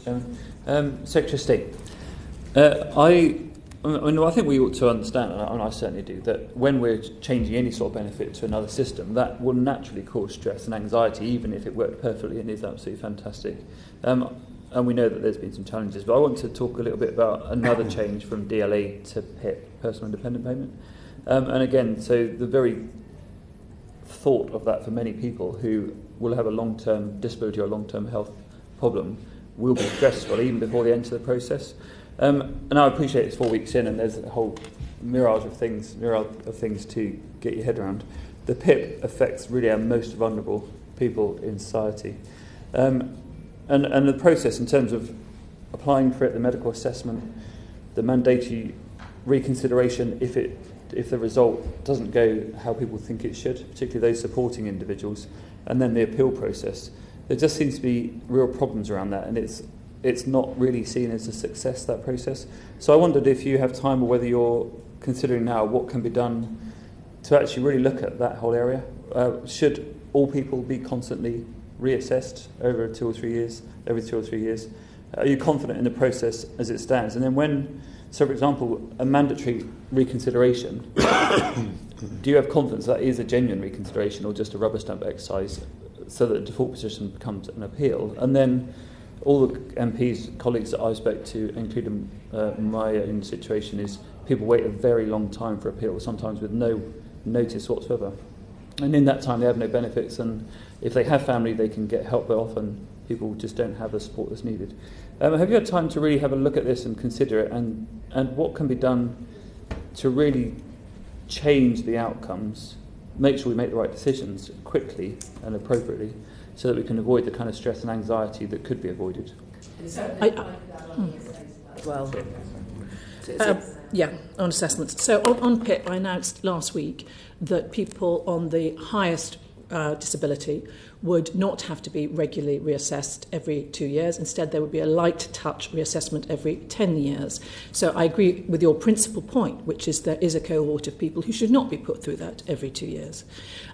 Chairman. Secretary of State, I think we ought to understand, and I certainly do, that when we're changing any sort of benefit to another system, that will naturally cause stress and anxiety, even if it worked perfectly and is absolutely fantastic. And we know that there's been some challenges, but I want to talk a little bit about another change from DLA to PIP, personal independent payment. And again, so the very thought of that for many people who will have a long-term disability or long-term health problem will be stressful even before they enter the process. And I appreciate it's 4 weeks in and there's a whole mirage of things to get your head around. The PIP affects really our most vulnerable people in society. And the process in terms of applying for it, the medical assessment, the mandatory reconsideration if the result doesn't go how people think it should, particularly those supporting individuals, and then the appeal process. There just seems to be real problems around that, and it's not really seen as a success, that process. So I wondered if you have time or whether you're considering now what can be done to actually really look at that whole area. Should all people be constantly reassessed every 2 or 3 years? Are you confident in the process as it stands? And then so for example, a mandatory reconsideration, do you have confidence that is a genuine reconsideration or just a rubber stamp exercise so that the default position becomes an appeal? And then all the MPs, colleagues that I spoke to, including my own situation, is people wait a very long time for appeal, sometimes with no notice whatsoever. And in that time they have no benefits, and if they have family they can get help, but often people just don't have the support that's needed. Have you had time to really have a look at this and consider it, and what can be done to really change the outcomes, make sure we make the right decisions quickly and appropriately so that we can avoid the kind of stress and anxiety that could be avoided? On assessments. So on PIP, I announced last week that people on the highest disability would not have to be regularly reassessed every 2 years. Instead, there would be a light touch reassessment every 10 years. So I agree with your principal point, which is there is a cohort of people who should not be put through that every 2 years.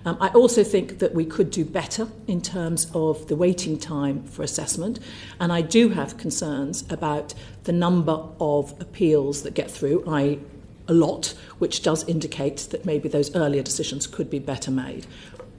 I also think that we could do better in terms of the waiting time for assessment, and I do have concerns about the number of appeals that get through, a lot, which does indicate that maybe those earlier decisions could be better made.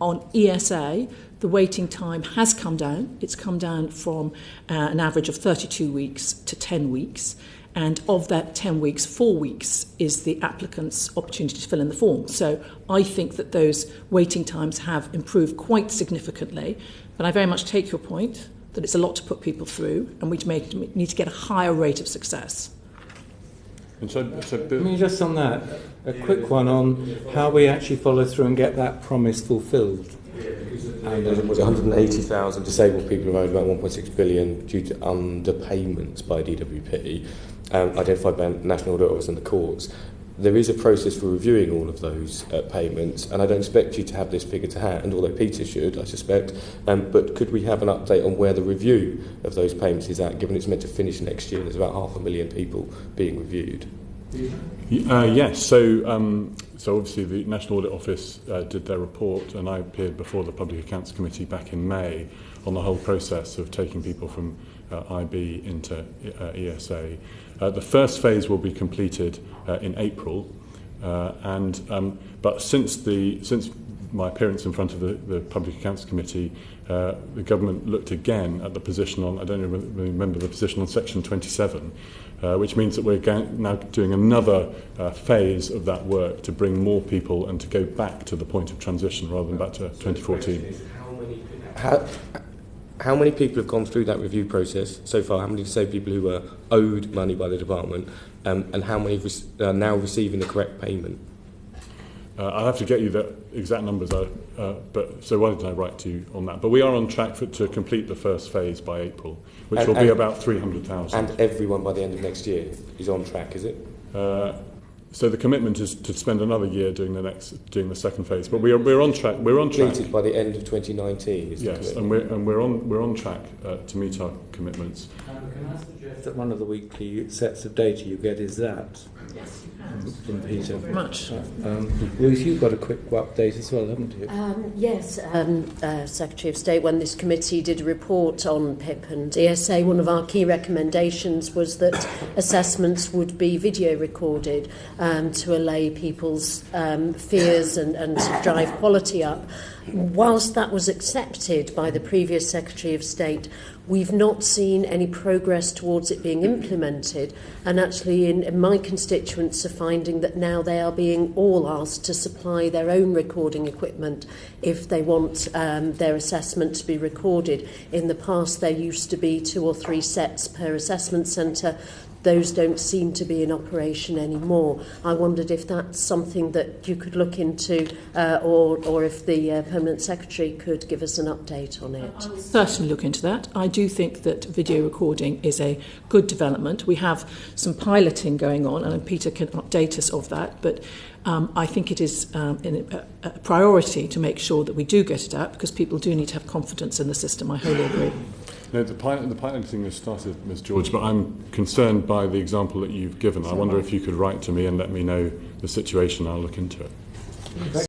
On ESA, the waiting time has come down. It's come down from an average of 32 weeks to 10 weeks. And of that 10 weeks, 4 weeks is the applicant's opportunity to fill in the form. So I think that those waiting times have improved quite significantly. But I very much take your point that it's a lot to put people through, and we need to get a higher rate of success. I mean, just on that, a quick one on how we actually follow through and get that promise fulfilled. And there was 180,000 disabled people who owed about 1.6 billion due to underpayments by DWP, identified by National Audit Office and the courts. There is a process for reviewing all of those payments, and I don't expect you to have this figure to hand, although Peter should, I suspect. But could we have an update on where the review of those payments is at, given it's meant to finish next year? There's about 500,000 people being reviewed. Yes, so obviously the National Audit Office did their report, and I appeared before the Public Accounts Committee back in May on the whole process of taking people from IB into ESA. The first phase will be completed in April, but since my appearance in front of the Public Accounts Committee, the government looked again at the position on, I don't remember the position on Section 27, which means that we're now doing another phase of that work to bring more people and to go back to the point of transition rather than back to 2014. How many people have gone through that review process so far? How many people who were owed money by the department, and how many are now receiving the correct payment? I'll have to get you the exact numbers, but so why didn't I write to you on that? But we are on track to complete the first phase by April, which will be about 300,000. And everyone by the end of next year is on track, is it? So the commitment is to spend another year doing the second phase, but we're on track. We're on track. Completed by the end of 2019. Is yes, and we're on track to meet our commitments. Can I suggest that one of the weekly sets of data you get is that? Yes, From Peter. very much. Ruth, you've got a quick update as well, haven't you? Yes, Secretary of State, when this committee did a report on PIP and DSA, one of our key recommendations was that assessments would be video recorded to allay people's fears and to drive quality up. Whilst that was accepted by the previous Secretary of State, we've not seen any progress towards it being implemented, and actually in my constituents are finding that now they are being all asked to supply their own recording equipment if they want their assessment to be recorded. In the past there used to be 2 or 3 sets per assessment centre. Those don't seem to be in operation anymore. I wondered if that's something that you could look into, or if the Permanent Secretary could give us an update on it. I'll certainly look into that. I do think that video recording is a good development. We have some piloting going on, and Peter can update us of that, but I think it is a priority to make sure that we do get it out, because people do need to have confidence in the system. I wholly agree. No, the piloting has started, Ms. George, but I'm concerned by the example that you've given. I wonder if you could write to me and let me know the situation. I'll look into it.